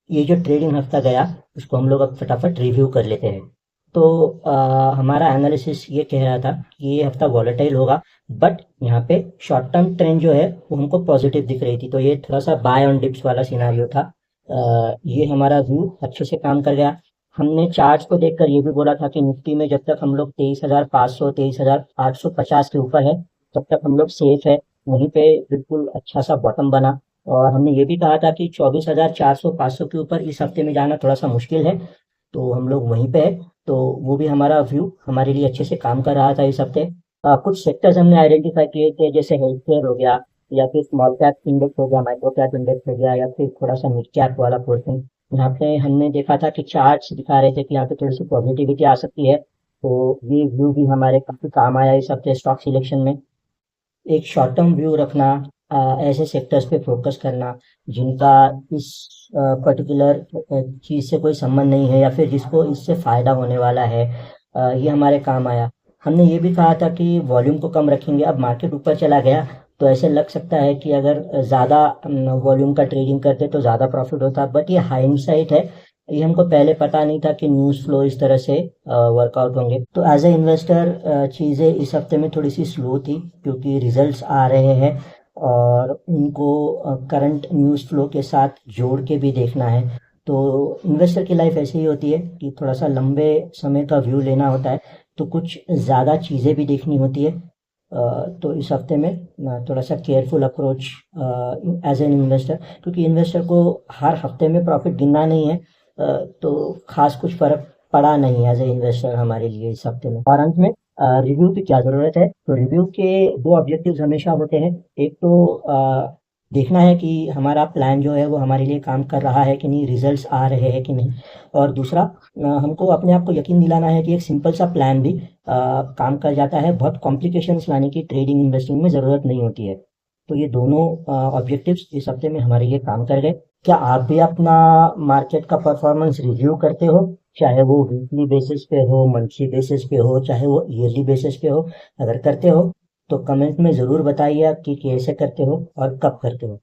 ये जो ट्रेडिंग हफ्ता गया उसको हम लोग अब फटाफट रिव्यू कर लेते हैं। तो हमारा एनालिसिस ये कह रहा था कि ये हफ्ता वॉलेटाइल होगा, बट यहाँ पे शॉर्ट टर्म ट्रेंड जो है वो हमको पॉजिटिव दिख रही थी, तो ये थोड़ा सा बाय ऑन डिप्स वाला सिनारियो था। ये हमारा व्यू अच्छे से काम कर गया। हमने चार्ट्स को देखकर ये भी बोला था कि निफ्टी में जब तक हम लोग 23,500 23,850 के ऊपर है तब तक हम लोग सेफ है। वहीं पे बिल्कुल अच्छा सा बॉटम बना। और हमने ये भी कहा था कि 24,400 500 के ऊपर इस हफ्ते में जाना थोड़ा सा मुश्किल है, तो हम लोग वहीं पे है। तो वो भी हमारा व्यू हमारे लिए अच्छे से काम कर रहा था इस हफ्ते। कुछ सेक्टर्स हमने आइडेंटिफाई किए थे, जैसे हेल्थ केयर हो गया, या फिर स्मॉल कैप इंडेक्स हो गया, माइक्रो कैप इंडेक्स हो गया, या फिर थोड़ा सा मिड कैप वाला पोर्शन। यहाँ पे हमने देखा था कि चार्ट्स दिखा रहे थे कि यहाँ पे थोड़ी सी पॉजिटिविटी आ सकती है, तो ये व्यू भी हमारे काफी काम आया इस हफ्ते स्टॉक सिलेक्शन में। एक शॉर्ट टर्म व्यू रखना, ऐसे सेक्टर्स पे फोकस करना जिनका इस पर्टिकुलर चीज से कोई संबंध नहीं है, या फिर जिसको इससे फायदा होने वाला है, ये हमारे काम आया। हमने ये भी कहा था कि वॉल्यूम को कम रखेंगे। अब मार्केट ऊपर चला गया तो ऐसे लग सकता है कि अगर ज़्यादा वॉल्यूम का ट्रेडिंग करते तो ज़्यादा प्रॉफिट होता, बट ये हाइंडसाइट है। ये हमको पहले पता नहीं था कि न्यूज़ फ्लो इस तरह से वर्कआउट होंगे। तो एज ए इन्वेस्टर चीज़ें इस हफ्ते में थोड़ी सी स्लो थी, क्योंकि रिजल्ट्स आ रहे हैं और उनको करंट न्यूज़ फ्लो के साथ जोड़ के भी देखना है। तो इन्वेस्टर की लाइफ ऐसी ही होती है कि थोड़ा सा लंबे समय का व्यू लेना होता है, तो कुछ ज़्यादा चीज़ें भी देखनी होती है। तो इस हफ्ते में थोड़ा सा careful approach as an investor, क्योंकि इन्वेस्टर को हर हफ्ते में प्रॉफिट गिनना नहीं है। तो खास कुछ फर्क पड़ा नहीं एज ए इन्वेस्टर हमारे लिए इस हफ्ते में। और अंत में रिव्यू की क्या ज़रूरत है, तो रिव्यू के दो ऑब्जेक्टिव्स हमेशा होते हैं। एक तो देखना है कि हमारा प्लान जो है वो हमारे लिए काम कर रहा है कि नहीं, रिजल्ट्स आ रहे हैं कि नहीं। और दूसरा, हमको अपने आप को यकीन दिलाना है कि एक सिंपल सा प्लान भी काम कर जाता है, बहुत कॉम्प्लिकेशंस लाने की ट्रेडिंग इन्वेस्टिंग में ज़रूरत नहीं होती है। तो ये दोनों ऑब्जेक्टिव्स इस हफ्ते में हमारे लिए काम कर गए। क्या आप भी अपना मार्केट का परफॉर्मेंस रिव्यू करते हो, चाहे वो वीकली बेसिस पे हो, मंथली बेसिस पे हो, चाहे वो ईयरली बेसिस पे हो? अगर करते हो तो कमेंट में ज़रूर बताइए आप कि कैसे करते हो और कब करते हो।